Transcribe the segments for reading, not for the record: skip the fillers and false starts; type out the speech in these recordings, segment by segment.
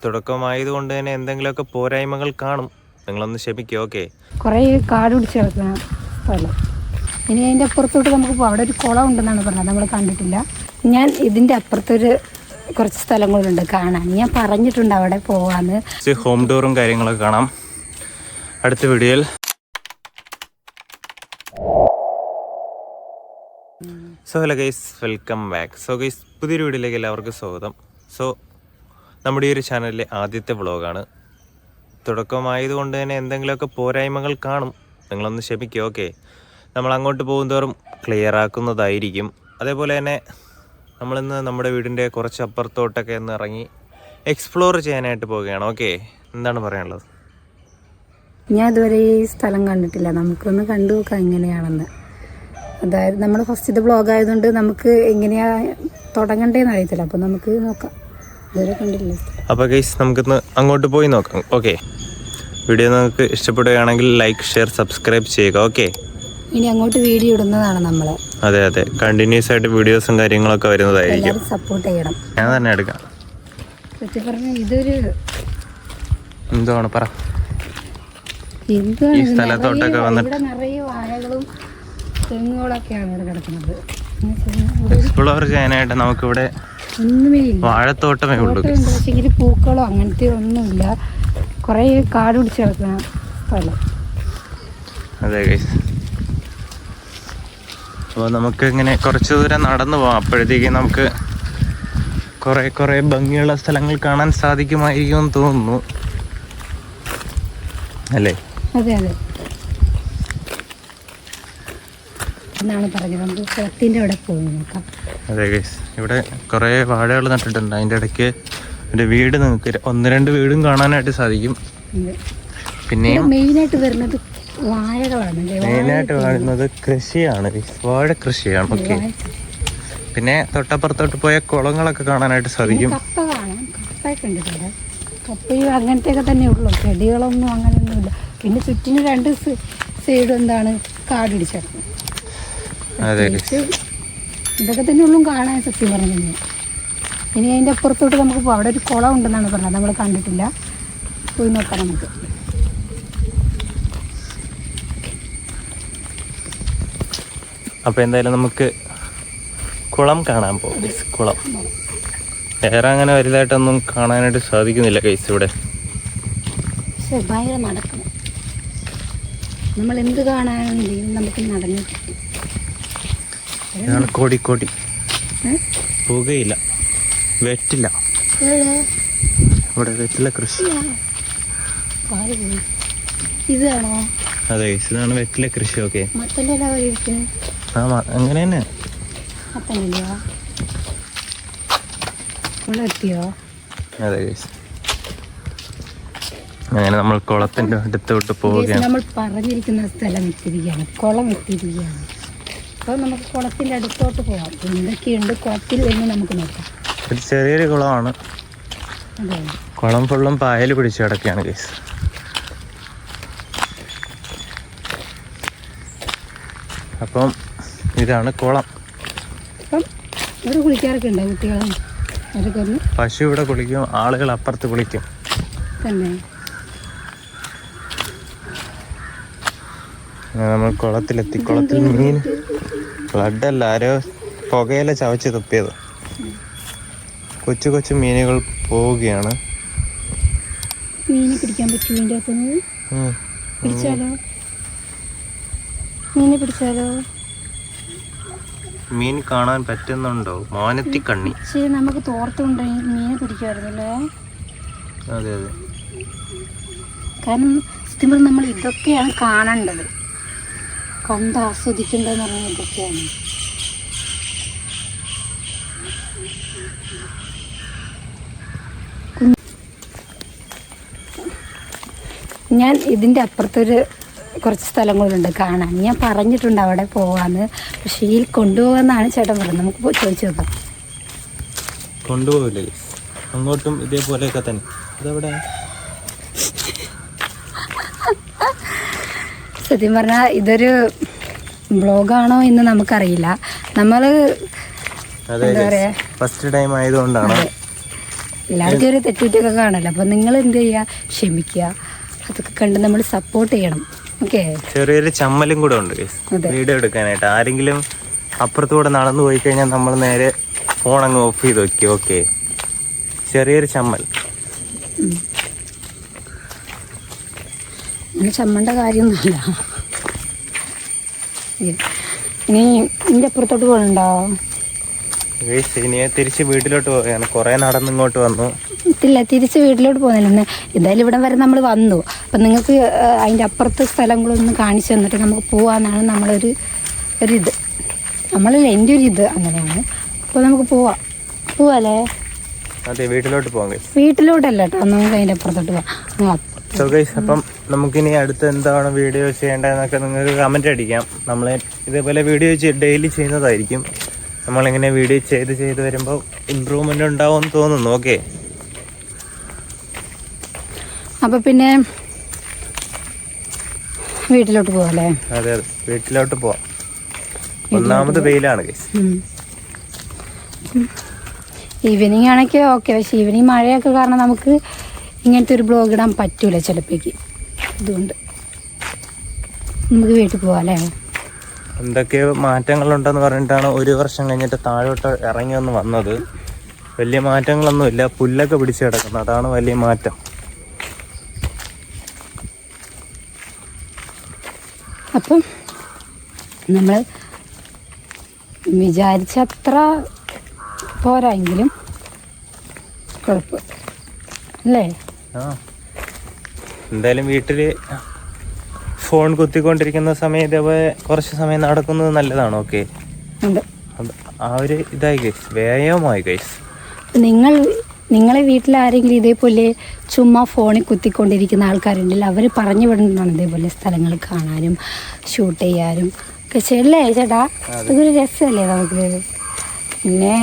തുടക്കമായതുകൊണ്ട് തന്നെ എന്തെങ്കിലുമൊക്കെ പോരായ്മകൾ കാണും. നിങ്ങളൊന്ന് ക്ഷമിക്കുക. ഓക്കെ. കുറേ കാട് പിടിച്ച് കിടക്കുന്ന സ്ഥലം. ഇനി അതിൻ്റെ അപ്പുറത്തോട്ട് നമുക്ക് പോകാം. അവിടെ ഒരു കുളം ഉണ്ടെന്നാണ് പറഞ്ഞത്, നമ്മൾ കണ്ടിട്ടില്ല. ഞാൻ ഇതിൻ്റെ അപ്പുറത്തൊരു കുറച്ച് സ്ഥലങ്ങളുണ്ട് കാണാൻ. ഞാൻ പറഞ്ഞിട്ടുണ്ട് അവിടെ പോകാമെന്ന്. ഹോം ടൂറും കാര്യങ്ങളൊക്കെ കാണാം അടുത്ത വീഡിയോയിൽ. So hello guys, welcome back. So guys, പുതിയൊരു വീഡിയോയിലേക്ക് എല്ലാവർക്കും സ്വാഗതം. സോ നമ്മുടെ ഈ ഒരു ചാനലിലെ ആദ്യത്തെ വ്ളോഗാണ്. തുടക്കമായതുകൊണ്ട് തന്നെ എന്തെങ്കിലുമൊക്കെ പോരായ്മകൾ കാണും. നിങ്ങളൊന്ന് ക്ഷമിക്കുക. ഓക്കെ. നമ്മൾ അങ്ങോട്ട് പോകുന്തോറും ക്ലിയർ ആക്കുന്നതായിരിക്കും. അതേപോലെ തന്നെ നമ്മളിന്ന് നമ്മുടെ വീടിൻ്റെ കുറച്ച് അപ്പുറത്തോട്ടൊക്കെ ഒന്ന് ഇറങ്ങി എക്സ്പ്ലോർ ചെയ്യാനായിട്ട് പോവുകയാണ്. ഓക്കെ, എന്താണ് പറയാനുള്ളത്? ഞാൻ ഇതുവരെ ഈ സ്ഥലം കണ്ടിട്ടില്ല. നമുക്കൊന്ന് കണ്ടു നോക്കാം എങ്ങനെയാണെന്ന്. അതായത് നമ്മൾ ഫസ്റ്റത്തെ ബ്ലോഗ് ആയതുകൊണ്ട് നമുക്ക് എങ്ങനെയാണ് തുടങ്ങണ്ടേന്ന് അറിയത്തില്ല. അപ്പോൾ നമുക്ക് നോക്കാം. ഇതുവരെ കണ്ടില്ല. അപ്പോൾ ഗൈസ്, നമുക്കിന്ന് അങ്ങോട്ട് പോയി നോക്കാം. ഓക്കെ. വീഡിയോ നിങ്ങൾക്ക് ഇഷ്ടപ്പെടുകയാണെങ്കിൽ ലൈക്ക്, ഷെയർ, സബ്സ്ക്രൈബ് ചെയ്യുക. ഓക്കെ. ഇനി അങ്ങോട്ട് വീഡിയോ ഇടുന്നതാണ് നമ്മൾ. അതെ അതെ, കണ്ടിന്യൂസ് ആയിട്ട് വീഡിയോസും കാര്യങ്ങളൊക്കെ വരുന്നതായിരിക്കും. സപ്പോർട്ട് ചെയ്യണം. ഞാൻ തന്നെ എടുക്കാം. സത്യം പറഞ്ഞാൽ ഇതൊരു എന്താണ് പറ. ഈ സ്ഥലത്തോട്ടൊക്കെ വന്നിട്ട് നിറയെ വാഴകളും തെങ്ങുകളൊക്കെയാണ് ഇവിടെ കിടക്കുന്നത്. എക്സ്പ്ലോർ ചെയ്യാനായിട്ട് നമുക്കിവിടെ ഒന്നുമേ ഇല്ല. വാഴത്തോട്ടമേ ഉള്ളൂ. പക്ഷേ പൂക്കളോ അങ്ങനത്തെ ഒന്നുമില്ല. കുറേ കാട് പിടിച്ച് കിടക്കുന്ന സ്ഥലം. അതെ ഗൈസ്, അപ്പോൾ നമുക്ക് ഇങ്ങനെ കുറച്ച് ദൂരം നടന്നു പോകാം. അപ്പോഴത്തേക്കും നമുക്ക് കുറേ ഭംഗിയുള്ള സ്ഥലങ്ങൾ കാണാൻ സാധിക്കുമായിരിക്കും എന്ന് തോന്നുന്നു, അല്ലേ? അതെ അതെ, എന്നാണ് പറഞ്ഞത്. നമുക്ക് കുളത്തിൻ്റെ അവിടെ പോയി നോക്കാം. അതെ ഗൈസ്, ഇവിടെ കുറേ വാഴകൾ നട്ടിട്ടുണ്ട്. അതിൻ്റെ ഇടയ്ക്ക് ഒരു വീട് നിങ്ങൾക്ക് 1-2 വീടും കാണാനായിട്ട് സാധിക്കും. പിന്നെയും മെയിനായിട്ട് വരുന്നത് വാഴകളാണ്. മെയിനായിട്ട് കാണുന്നത് കൃഷിയാണ്, വാഴ കൃഷിയാണ്. ഓക്കെ. പിന്നെ തൊട്ടപ്പുറത്തോട്ട് പോയ കുളങ്ങളൊക്കെ കാണാനായിട്ട് സാധിക്കും. കപ്പ കാണാം. കപ്പയൊക്കെ ഉണ്ട് ഇവിടെ. കപ്പയും അങ്ങനത്തെയൊക്കെ തന്നെ ഉള്ളൂ. ചെടികളൊന്നും അങ്ങനെയൊന്നുമില്ല. പിന്നെ ചുറ്റിന് 2 സൈഡും എന്താണ് കാട് പിടിച്ചേക്കുന്നത്. ഇതൊക്കെ തന്നെ ഉള്ളൂ കാണാൻ, സത്യം പറഞ്ഞു. ഇനി അതിൻ്റെ അപ്പുറത്തോട്ട് നമുക്ക് പോകാം. അവിടെ ഒരു കുളം ഉണ്ടെന്നാണ് പറഞ്ഞത്, നമ്മൾ കണ്ടിട്ടില്ല. പോയി നോക്കാം നമുക്ക്. അപ്പോൾ എന്തായാലും നമുക്ക് കുളം കാണാൻ പോകും. കുളം വേറെ അങ്ങനെ വലുതായിട്ടൊന്നും കാണാനായിട്ട് സാധിക്കുന്നില്ല ഗൈസ് ഇവിടെ. പക്ഷേ ഭയങ്കര നടക്കണം. നമ്മൾ എന്ത് കാണാനുണ്ടെങ്കിലും നമുക്ക് നടന്നു. ഇതാണ് കോടിക്കോടി. പുകയില്ല, വെറ്റില്ല. ഇവിടെ വെറ്റില കൃഷി. ഇതാണോ? അതെ ഗൈസ്, ഇതാണ് വെറ്റില കൃഷി. ഓക്കെ. മത്തൻ്റെ അങ്ങനെ തന്നെ. അതെ ഗൈസ്, അങ്ങനെ നമ്മൾ കുളത്തിൻ്റെ അടുത്തോട്ട് പോവുകയാണ്. നമ്മൾ പറഞ്ഞിരിക്കുന്ന സ്ഥലം എത്തിയിരിക്കുകയാണ്, കുളം എത്തിയിരിക്കുകയാണ്. അപ്പോൾ നമുക്ക് കുളത്തിൻ്റെ അടുത്തോട്ട് പോകാം. എന്തൊക്കെയുണ്ട് കുളത്തിൽ എന്ന് നമുക്ക് നോക്കാം. ഒരു ചെറിയൊരു കുളമാണ്. കുളം ഫുള്ളും പായൽ പിടിച്ച് കിടക്കുകയാണ് ഗൈസ്. അപ്പം ഇതാണ് കുളം. അപ്പം ഇവിടെ കുളിക്കാറൊക്കെ ഉണ്ടോ കുട്ടികളും? അവരൊക്കെ ഒന്ന് പശു ഇവിടെ കുളിക്കും, ആളുകൾ അപ്പുറത്ത് കുളിക്കും തന്നെ. നമ്മൾ കുളത്തിലെത്തി. കുളത്തിൽ മീൻ ബ്ലഡല്ല, ആരോ പുകയില ചവച്ച് തുപ്പിയത്. കൊച്ചു കൊച്ചു മീനുകൾ പോവുകയാണ്. മീനെ പിടിക്കാൻ പറ്റുമോ ഇതിൻ്റെ അകത്തുനിന്ന്? പിടിച്ചാലോ? മീനെ പിടിച്ചാലോ? മീൻ കാണാൻ പറ്റുന്നുണ്ടോ? മാനത്തിക്കണ്ണി. ശരി, നമുക്ക് തോർത്തുണ്ടെങ്കിൽ മീനെ പിടിക്കുമായിരുന്നല്ലേ? അതെ അതെ. കാരണം സത്യം പറഞ്ഞാൽ നമ്മൾ ഇതൊക്കെയാണ് കാണേണ്ടത്, കണ്ട് ആസ്വദിക്കേണ്ടതെന്ന് പറഞ്ഞാൽ ഇതൊക്കെയാണ്. ഞാൻ ഇതിൻ്റെ അപ്പുറത്തൊരു കുറച്ച് സ്ഥലങ്ങളുണ്ട് കാണാൻ. ഞാൻ പറഞ്ഞിട്ടുണ്ട് അവിടെ പോകാമെന്ന്. പക്ഷേ ഈ കൊണ്ടുപോകാമെന്നാണ് ചേട്ടൻ പറഞ്ഞത്. നമുക്ക് പോയി ചോദിച്ചു നോക്കാം. കൊണ്ടുപോകില്ലേ? അങ്ങോട്ടും ഇതേപോലെയൊക്കെ തന്നെ. ഇതെവിടെ? സത്യം പറഞ്ഞാൽ ഇതൊരു ബ്ലോഗാണോ എന്ന് നമുക്കറിയില്ല. നമ്മൾ എന്താ പറയുക, ഫസ്റ്റ് ടൈം ആയതുകൊണ്ടാണ്. എല്ലാവർക്കും ഒരു തെറ്റുകുറ്റൊക്കെ കാണല്ലോ. അപ്പോൾ നിങ്ങൾ എന്ത് ചെയ്യുക, ക്ഷമിക്കുക, അതൊക്കെ കണ്ട് നമ്മൾ സപ്പോർട്ട് ചെയ്യണം. ഓക്കെ. ചെറിയൊരു ചമ്മലും കൂടെ ഉണ്ട് വീഡിയോ എടുക്കാനായിട്ട്. ആരെങ്കിലും അപ്പുറത്തൂടെ നടന്നു പോയി കഴിഞ്ഞാൽ നമ്മൾ നേരെ ഫോൺ അങ്ങ് ഓഫ് ചെയ്ത് വെക്കും. ഓക്കെ, ചെറിയൊരു ചമ്മൽ. ചമ്മണ്ട കാര്യമൊന്നുമില്ല. ഇനി ഇതിൻ്റെ അപ്പുറത്തോട്ട് പോകണ്ടോ? ഇനി തിരിച്ച് വീട്ടിലോട്ട് പോവുകയാണ്. കുറേ നടന്നിങ്ങോട്ട് വന്നു. ഇല്ല, തിരിച്ച് വീട്ടിലോട്ട് പോകുന്നില്ല. എന്തായാലും ഇവിടെ വരെ നമ്മൾ വന്നു. അപ്പം നിങ്ങൾക്ക് അതിൻ്റെ അപ്പുറത്തെ സ്ഥലങ്ങളൊന്നും കാണിച്ചു തന്നിട്ട് നമുക്ക് പോവാന്നാണ് നമ്മളൊരു ഒരിത്. നമ്മളല്ല, എൻ്റെ ഒരു ഇത് അങ്ങനെയാണ്. അപ്പോൾ നമുക്ക് പോവാല്ലേ? അതെ, വീട്ടിലോട്ട് പോകാം. വീട്ടിലോട്ടല്ല കേട്ടോ, നമുക്ക് അതിൻ്റെ അപ്പുറത്തോട്ട് പോവാം. സോ ഗൈസ്, അപ്പം നമുക്കിനി അടുത്ത് എന്താണ് വീഡിയോ ചെയ്യേണ്ടതെന്നൊക്കെ നിങ്ങൾക്ക് കമൻറ്റ് അടിക്കാം. നമ്മൾ ഇതേപോലെ വീഡിയോ ഡെയിലി ചെയ്യുന്നതായിരിക്കും. നമ്മളിങ്ങനെ വീഡിയോ ചെയ്ത് വരുമ്പോൾ ഇമ്പ്രൂവ്മെൻ്റ് ഉണ്ടാവുമെന്ന് തോന്നുന്നു. ഓക്കെ, അപ്പോൾ പിന്നെ വീട്ടിലോട്ട് പോവാല്ലേ? അതെ, വീട്ടിലോട്ട് പോവാം. ഒന്നാമത് വെയിലാണ് ഗൈസ്. ഈവനിങ് ആണെങ്കിൽ ഓക്കെ, പക്ഷെ ഈവനിങ് മഴയൊക്കെ കാരണം നമുക്ക് ഇങ്ങനത്തെ ഒരു ബ്ലോഗ് ഇടാൻ പറ്റൂല ചിലപ്പോഴേക്ക്. അതുകൊണ്ട് നമുക്ക് വീട്ടിൽ പോവാല്ലേ? എന്തൊക്കെയോ മാറ്റങ്ങളുണ്ടെന്ന് പറഞ്ഞിട്ടാണ് 1 വർഷം കഴിഞ്ഞിട്ട് താഴോട്ട് ഇറങ്ങി വന്ന് വന്നത്. വലിയ മാറ്റങ്ങളൊന്നുമില്ല, പുല്ലൊക്കെ പിടിച്ച് കിടക്കുന്നത്, അതാണ് വലിയ മാറ്റം. അപ്പം നമ്മൾ വിചാരിച്ചത്ര പോരായെങ്കിലും കുഴപ്പം അല്ലേ? എന്തായാലും വീട്ടിൽ ഫോൺ കുത്തിക്കൊണ്ടിരിക്കുന്ന സമയം ഇതേപോലെ കുറച്ച് സമയം നടക്കുന്നത് നല്ലതാണ്. ഓക്കെ, ആ ഒരു ഇതായി ഗൈസ്, വ്യായാമമായി ഗൈസ്. നിങ്ങളെ വീട്ടിൽ ആരെങ്കിലും ഇതേപോലെ ചുമ്മാ ഫോണിൽ കുത്തിക്കൊണ്ടിരിക്കുന്ന ആൾക്കാരുണ്ടല്ലോ, അവർ പറഞ്ഞു വിടുന്നതാണ് ഇതേപോലെ സ്ഥലങ്ങൾ കാണാനും ഷൂട്ട് ചെയ്യാനും ഒക്കെ. ശരിയല്ലേ ചേട്ടാ? അതൊരു രസമല്ലേ നമുക്ക്? പിന്നെ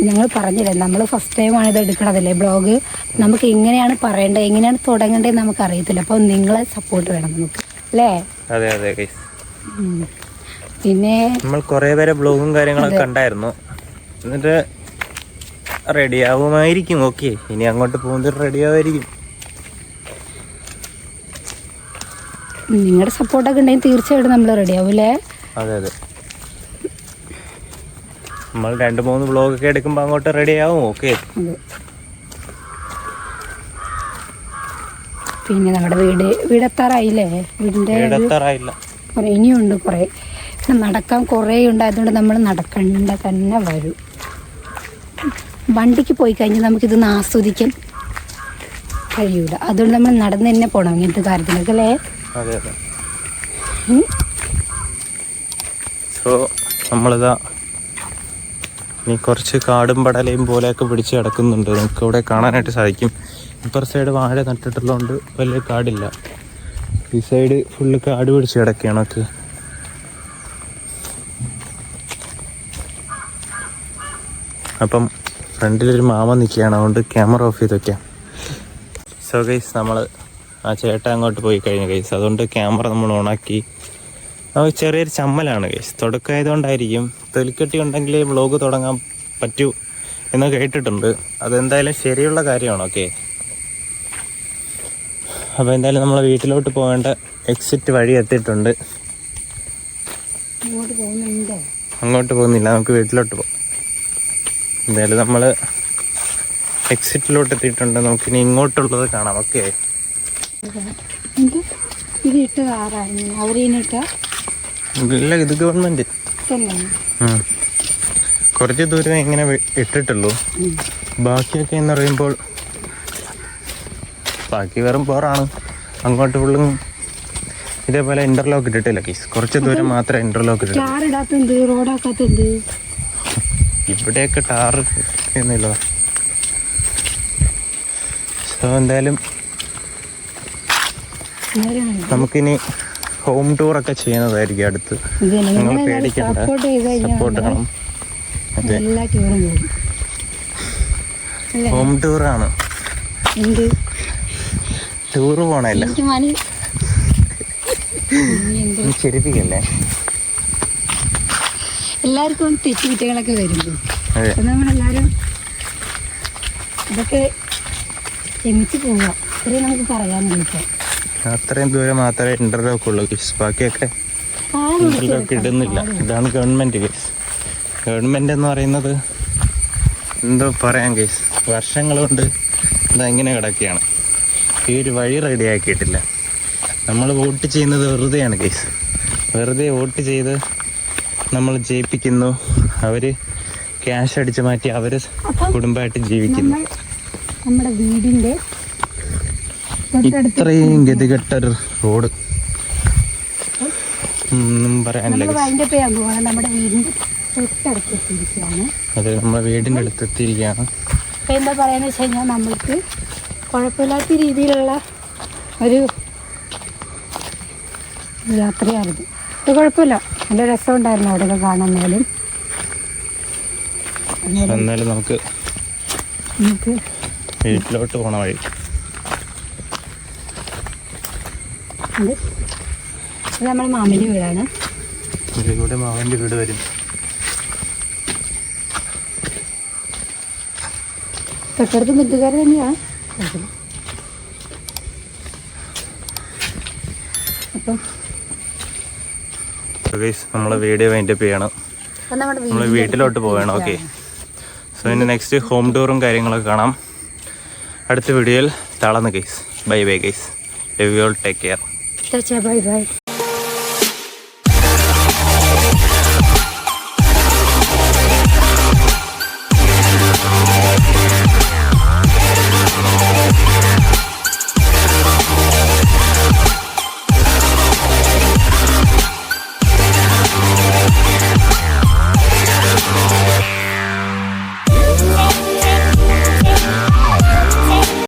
ഞങ്ങൾ പറഞ്ഞില്ലേ, നമ്മൾ ഫസ്റ്റ് ടൈമാണ് ഇത് എടുക്കണതല്ലേ ബ്ലോഗ്. നമുക്ക് എങ്ങനെയാണ് പറയേണ്ടത്, എങ്ങനെയാണ് തുടങ്ങേണ്ടത് നമുക്ക് അറിയത്തില്ല. അപ്പോൾ നിങ്ങളെ സപ്പോർട്ട് വേണം നമുക്ക്, അല്ലേ? അതെ അതെ ഗൈസ്. പിന്നെ നമ്മൾ കുറേ പേരെ ബ്ലോഗും കാര്യങ്ങളൊക്കെ കണ്ടായിരുന്നു. എന്നിട്ട് റെഡി ആവുമായിരിക്കും. ഓക്കെ, ഇനി അങ്ങോട്ട് പോകുമ്പോൾ റെഡി ആവുമായിരിക്കും. നിങ്ങളുടെ സപ്പോർട്ടൊക്കെ ഉണ്ടെങ്കിൽ തീർച്ചയായിട്ടും നമ്മൾ റെഡി ആവൂലേ? അതെ അതെ, നമ്മൾ 2-3 വ്ളോഗൊക്കെ എടുക്കുമ്പോൾ അങ്ങോട്ട് റെഡി ആവും. ഓക്കെ, പിന്നെ നമ്മുടെ വീടെത്താറായില്ലേ? വീടെത്താറായില്ല, ഇനിയുണ്ട് കുറേ നടക്കാൻ. കുറേ ഉണ്ട്, അതുകൊണ്ട് നമ്മൾ നടക്കണ്ട തന്നെ വരും. വണ്ടിക്ക് പോയി കഴിഞ്ഞാൽ നമുക്കിതൊന്ന് ആസ്വദിക്കാൻ കഴിയൂല. അതുകൊണ്ട് നമ്മൾ നടന്ന് തന്നെ പോകണം ഇങ്ങനത്തെ കാര്യത്തിനൊക്കെ, അല്ലേ? അതെ അതെ. സോ നമ്മളിതാ ഇനി കുറച്ച് കാടും പടലയും പോലെയൊക്കെ പിടിച്ച് കിടക്കുന്നുണ്ട്. നമുക്ക് ഇവിടെ കാണാനായിട്ട് സാധിക്കും. ഇപ്പുറ സൈഡ് വാഴ നട്ടിട്ടുള്ളതുകൊണ്ട് വലിയ കാടില്ല. ഈ സൈഡ് ഫുള്ള് കാട് പിടിച്ച് കിടക്കുകയാണ്. ഓക്കെ, അപ്പം ഫ്രണ്ടിലൊരു മാമ നിൽക്കുകയാണ്, അതുകൊണ്ട് ക്യാമറ ഓഫ് ചെയ്ത് വയ്ക്കാം. സോ ഗൈസ്, നമ്മൾ ആ ചേട്ടൻ അങ്ങോട്ട് പോയി കഴിഞ്ഞു ഗൈസ്, അതുകൊണ്ട് ക്യാമറ നമ്മൾ ഓണാക്കി. നമുക്ക് ചെറിയൊരു ചമ്മലാണ് ഗൈസ്, തുടക്കമായതുകൊണ്ടായിരിക്കും. തൊലിക്കെട്ടി ഉണ്ടെങ്കിൽ വ്ളോഗ് തുടങ്ങാൻ പറ്റൂ എന്ന് കേട്ടിട്ടുണ്ട്. അതെന്തായാലും ശരിയുള്ള കാര്യമാണ്. ഓക്കെ, അപ്പോൾ എന്തായാലും നമ്മൾ വീട്ടിലോട്ട് പോകേണ്ട എക്സിറ്റ് വഴി എത്തിയിട്ടുണ്ട്. അങ്ങോട്ട് പോകുന്നില്ല, നമുക്ക് വീട്ടിലോട്ട് പോകാം. എന്തായാലും നമ്മൾ എക്സിറ്റിലോട്ട് എത്തിയിട്ടുണ്ട്. നമുക്കിനി ഇങ്ങോട്ടുള്ളത് കാണാം. ഓക്കെ, ഇല്ല, ഇത് ഗവൺമെന്റ് കുറച്ച് ദൂരം ഇങ്ങനെ ഇട്ടിട്ടുള്ളൂ. ബാക്കിയൊക്കെ എന്ന് പറയുമ്പോൾ ബാക്കി വെറും പോറാണ്. അങ്ങോട്ട് ഫുള്ളും ഇതേപോലെ ഇന്റർലോക്ക് ഇട്ടിട്ടില്ല കേസ്, കുറച്ച് ദൂരം മാത്രമേ ഇന്റർലോക്ക് ഇട്ടിട്ടുള്ളൂ. ഇവിടെയൊക്കെ ടാർ ഒന്നുമില്ല. സോ എന്തായാലും നമുക്കിനി ഹോം ടൂറൊക്കെ ചെയ്യുന്നതായിരിക്കും അടുത്ത്. നിങ്ങൾ പേടിക്കണ്ട, സപ്പോർട്ട് വേണം. അതെ, ഹോം ടൂറാണ്. ടൂറ് പോണല്ല, ചെരിപ്പിക്കല്ലേ. എല്ലാവർക്കും തെറ്റുകുറ്റങ്ങളൊക്കെ വരുമ്പോൾ നമ്മളെല്ലാവരും ഇതൊക്കെ ക്ഷമിച്ച് പോവുക, ഇത്രയും നമുക്ക് പറയാനുള്ളൂ. ഇപ്പോൾ അത്രയും ദൂരം മാത്രമേ ഇന്റർലോക്ക് ഉള്ളൂ ഗൈസ്, ബാക്കിയൊക്കെ ഇന്റർലോക്ക് ഇടുന്നില്ല. ഇതാണ് ഗവൺമെന്റ് ഗൈസ്. ഗവൺമെന്റ് എന്ന് പറയുന്നത് എന്തോ പറയാം ഗൈസ്, വർഷങ്ങൾ കൊണ്ട് ഇതങ്ങനെ കിടക്കുകയാണ്. ഈ ഒരു വഴി റെഡിയാക്കിയിട്ടില്ല. നമ്മൾ വോട്ട് ചെയ്യുന്നത് വെറുതെയാണ് ഗൈസ്. വെറുതെ വോട്ട് ചെയ്ത് നമ്മൾ ജയിപ്പിക്കുന്നു, അവർ ക്യാഷ് അടിച്ച് മാറ്റി അവർ കുടുംബമായിട്ട് ജീവിക്കുന്നു. നമ്മുടെ വീടിൻ്റെ ഇത്രയും ഗതികെട്ടൊരു റോഡ് ഒന്നും പറയാനില്ല. നമ്മുടെ വീടിൻ്റെ തൊട്ടടുത്തെത്തിയിരിക്കുകയാണ്. അതെ, നമ്മുടെ വീടിൻ്റെ അടുത്തെത്തിയിരിക്കുകയാണ്. അപ്പം എന്താ പറയാന്ന് വെച്ച് കഴിഞ്ഞാൽ നമ്മൾക്ക് കുഴപ്പമില്ലാത്ത രീതിയിലുള്ള ഒരു യാത്രയായിരുന്നു. ഇത് കുഴപ്പമില്ല, നല്ല രസമുണ്ടായിരുന്നു അവിടെയൊക്കെ കാണുന്നാലും. എന്നാലും നമുക്ക് വീട്ടിലോട്ട് പോണ വഴി ഇത് നമ്മുടെ മാമൻ്റെ വീടാണ്. ഇതിലൂടെ മാമൻ്റെ വീട് വരും. തൊട്ടടുത്ത് ബന്ധുക്കാർ തന്നെയാണ്. അപ്പം നമ്മളെ വീഡിയോ വൈൻഡപ്പ് ചെയ്യണം. നമ്മൾ വീട്ടിലോട്ട് പോവുകയാണ്. ഓക്കെ, സോ ഇനി നെക്സ്റ്റ് ഹോം ടൂറും കാര്യങ്ങളൊക്കെ കാണാം അടുത്ത വീഡിയോയിൽ. തളർന്ന് guys. Bye bye guys. Love you all, take care. Bye bye.